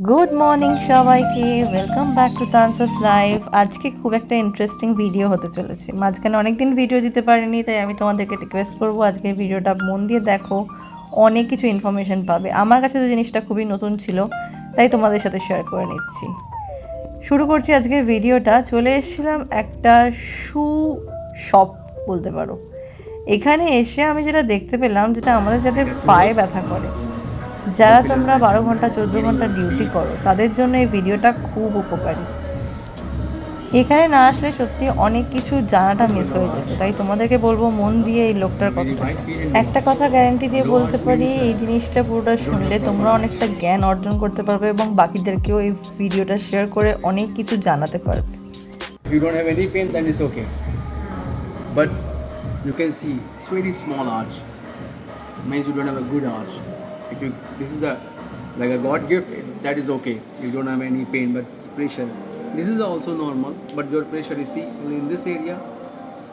Good morning সবাইকে, welcome back to তানসাস live. আজকে খুব একটা ইন্টারেস্টিং ভিডিও হতে চলেছে। মাঝখানে অনেকদিন ভিডিও দিতে পারিনি, তাই আমি তোমাদেরকে রিকোয়েস্ট করবো আজকে ভিডিওটা মন দিয়ে দেখো, অনেক কিছু ইনফরমেশন পাবে। আমার কাছে তো জিনিসটা খুবই নতুন ছিল, তাই তোমাদের সাথে শেয়ার করে নিচ্ছি। শুরু করছি আজকের ভিডিওটা। চলে এসেছিলাম একটা শু শপ বলতে পারো। এখানে এসে আমি যেটা দেখতে পেলাম, যেটা আমাদের যাদের পায়ে ব্যথা করে, যারা তোমরা 12 ঘন্টা 14 ঘন্টা ডিউটি করো, তাদের জন্য এই ভিডিওটা খুব উপকারী। এখানে না আসলে সত্যি অনেক কিছু জানাটা মিস হয়ে যেত, তাই তোমাদেরকে বলবো মন দিয়ে এই লোকটার কথা। একটা কথা গ্যারান্টি দিয়ে বলতে পারি, এই জিনিসটা পুরোটা শুনলে তোমরা অনেকটা জ্ঞান অর্জন করতে পারবে এবং বাকিদেরকেও এই ভিডিওটা শেয়ার করে অনেক কিছু জানাতে পারবে। If you don't have any pain, then it's okay. But you can see it's very small arch. Means you don't have a good arch. If you this is a like a God gift, that is okay. You don't have any pain, but pressure. This is also normal, but your pressure is see in this area,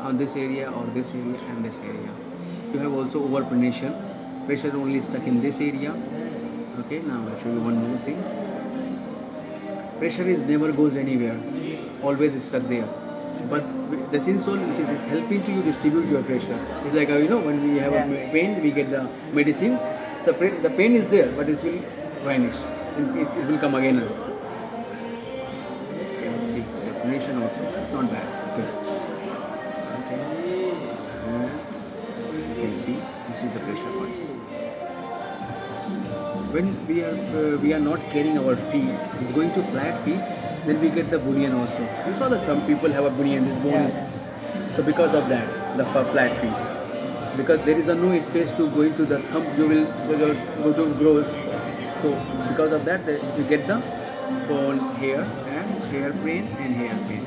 on this area, or this area, and this area. You have also overpronation. Pressure only stuck in this area. Okay, now I'll show you one more thing. Pressure is never goes anywhere, always stuck there. But the insole which is helping to you distribute your pressure. It's like when we have a pain, we get the medicine. The pain is there, but it will vanish. It will come again. Okay, see the pronation also. It's not bad. It's good. Okay. You can see this is the pressure points. When we are not carrying our feet, it's going to flat feet, then we get the bunion also. You saw that some people have a bunion, this bone is, so because of that, the flat feet, because there is a no space to go into the thumb, you will go to grow. So because of that, you get the bone hair and hair pain and hair pain.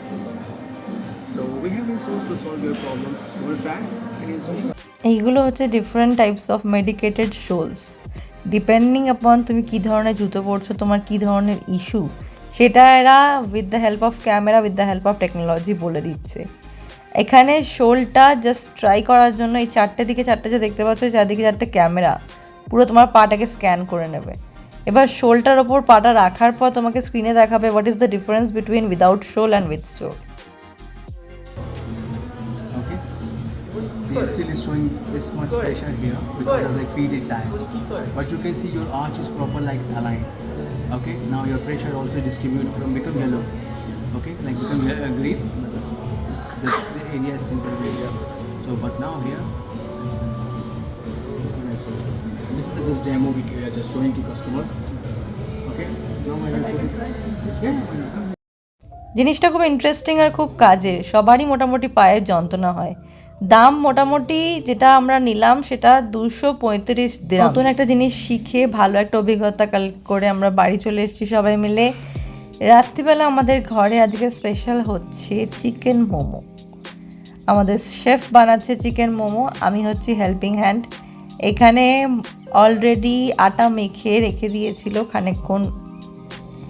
So we have insoles to solve your problems. You want to try any insoles? এইগুলো হচ্ছে different types of medicated Scholz. Depending আপন তুমি কী ধরনের জুতো পরছো, তোমার কী ধরনের issue, সেটা এরা with the help of camera, with the help of technology বলে দিচ্ছে। এখানে শোলটা জাস্ট ট্রাই করার জন্য এই চারটে যে দেখতে পাচ্ছ, চারদিকে চারটে ক্যামেরা পুরো তোমার পাটাকে স্ক্যান করে নেবে। এবার শোলটার ওপর পাটা রাখার পর তোমাকে স্ক্রিনে দেখাবে what is the difference between without শোল অ্যান্ড উইথ শোল। See, still is showing this much pressure here because of the feet is tight. But you can see your arch is proper like aligned. Okay, now your pressure also distributed from become yellow. Okay, like become green. The area is still very area. So, but now here, this is just demo we are just showing to customers. Okay, now I will put it. Yeah. জিনিসটা খুব interesting আর খুব কাজের। সবারই মোটামুটি পায়ের যন্ত্রণা হয়। দাম মোটামুটি যেটা আমরা নিলাম সেটা 235 দিরহাম। নতুন একটা জিনিস শিখে ভালো একটা অভিজ্ঞতা কালেক্ট করে আমরা বাড়ি চলে এসেছি সবাই মিলে। রাত্রিবেলা আমাদের ঘরে আজকে স্পেশাল হচ্ছে চিকেন মোমো। আমাদের শেফ বানাচ্ছে চিকেন মোমো, আমি হচ্ছি হেল্পিং হ্যান্ড। এখানে অলরেডি আটা মেখে রেখে দিয়েছিল খানিকক্ষণ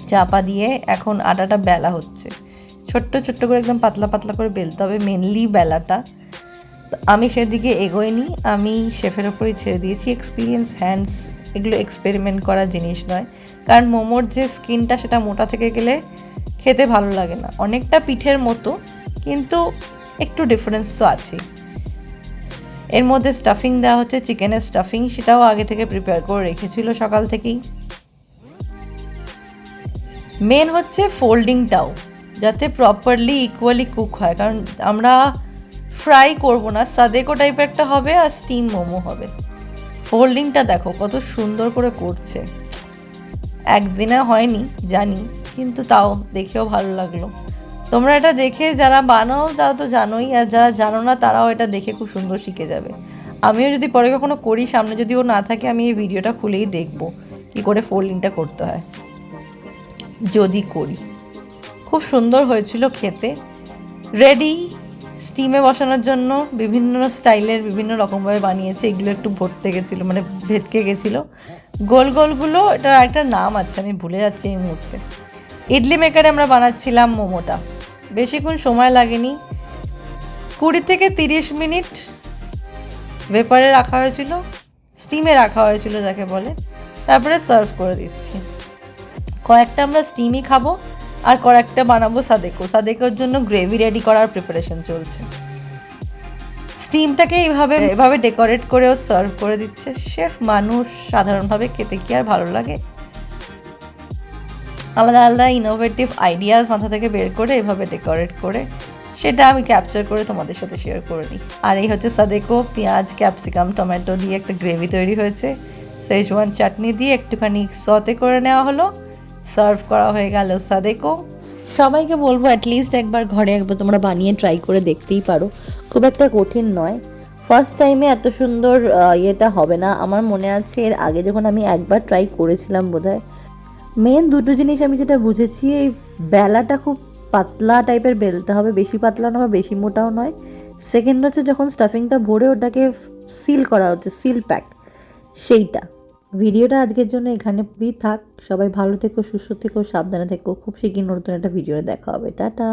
চাপা দিয়ে, এখন আটাটা বেলা হচ্ছে। ছোট্ট ছোট্ট করে একদম পাতলা পাতলা করে বেলতে হবে মেনলি বেলাটা। আমি সেদিকে এগোইনি, আমি শেফের ওপরই ছেড়ে দিয়েছি। এক্সপিরিয়েন্স হ্যান্ডস, এগুলো এক্সপেরিমেন্ট করার জিনিস নয়, কারণ মোমোর যে স্কিনটা সেটা মোটা থেকে গেলে খেতে ভালো লাগে না। অনেকটা পিঠের মতো, কিন্তু একটু ডিফারেন্স তো আছেই। এর মধ্যে স্টাফিং দেওয়া হচ্ছে, চিকেনের স্টাফিং, সেটাও আগে থেকে প্রিপেয়ার করে রেখেছিল সকাল থেকেই। মেন হচ্ছে ফোল্ডিংটাও যাতে প্রপারলি ইকুয়ালি কুক হয়, কারণ আমরা ফ্রাই করবো না, সাদেকো টাইপের একটা হবে আর স্টিম মোমো হবে। ফোল্ডিংটা দেখো কত সুন্দর করে করছে। একদিনে হয়নি জানি, কিন্তু তাও দেখেও ভালো লাগলো। তোমরা এটা দেখে যারা বানাও তারা তো জানোই, আর যারা জানো না তারাও এটা দেখে খুব সুন্দর শিখে যাবে। আমিও যদি পরে কখনো করি, সামনে যদি ও না থাকে, আমি এই ভিডিওটা খুলেই দেখবো কী করে ফোল্ডিংটা করতে হয়, যদি করি। খুব সুন্দর হয়েছিল খেতে। রেডি স্টিমে বসানোর জন্য বিভিন্ন স্টাইলের বিভিন্ন রকমভাবে বানিয়েছে। এগুলো একটু ভরতে গেছিলো, মানে ভেতকে গেছিলো। গোল গোলগুলো, এটার একটা নাম আছে আমি ভুলে যাচ্ছি এই মুহূর্তে। ইডলি মেকারে আমরা বানাচ্ছিলাম মোমোটা, বেশিক্ষণ সময় লাগেনি, 20 থেকে 30 মিনিট ভেপারে রাখা হয়েছিল, স্টিমে রাখা হয়েছিল যাকে বলে। তারপরে সার্ভ করে দিচ্ছি। কয়েকটা আমরা স্টিমই খাবো আর কয়েকটা বানাবো সাদেকোর জন্য গ্রেভি রেডি করার প্রিপারেশন চলছে। স্টিমটাকে এভাবে ডেকোরেট করেও সার্ভ করে দিচ্ছে শেফ। মানুষ সাধারণভাবে খেতে কি আর ভালো লাগে? আলাদা আলাদা ইনোভেটিভ আইডিয়াস মাথা থেকে বের করে এভাবে ডেকোরেট করে সেটা আমি ক্যাপচার করে তোমাদের সাথে শেয়ার করে নিই। আর এই হচ্ছে সাদেকো, পেঁয়াজ, ক্যাপসিকাম, টমেটো দিয়ে একটা গ্রেভি তৈরি হয়েছে, সেজওয়ান চাটনি দিয়ে একটুখানি সতে করে নেওয়া হলো, সার্ভ করা হয়ে গেল সাদেকো। সবাইকে বলবো অ্যাটলিস্ট একবার ঘরে একবার তোমরা বানিয়ে ট্রাই করে দেখতেই পারো, খুব একটা কঠিন নয়। ফার্স্ট টাইমে এত সুন্দর ইয়েটা হবে না। আমার মনে আছে এর আগে যখন আমি একবার ট্রাই করেছিলাম বোধহয়। মেন দুটো জিনিস আমি যেটা বুঝেছি, এই বেলাটা খুব পাতলা টাইপের বেলতে হবে, বেশি পাতলা নয় বেশি মোটাও নয়। সেকেন্ড হচ্ছে যখন স্টাফিংটা ভরে ওটাকে সিল করা হচ্ছে, সিল প্যাক, সেইটা। ভিডিওটা আজকের জন্য এখানে থাক। সবাই ভালো থেকো, সুস্থ থেকো, সাবধানে থেকো। খুব শীঘ্রই নতুন একটা ভিডিও দেখা হবে। টাটা।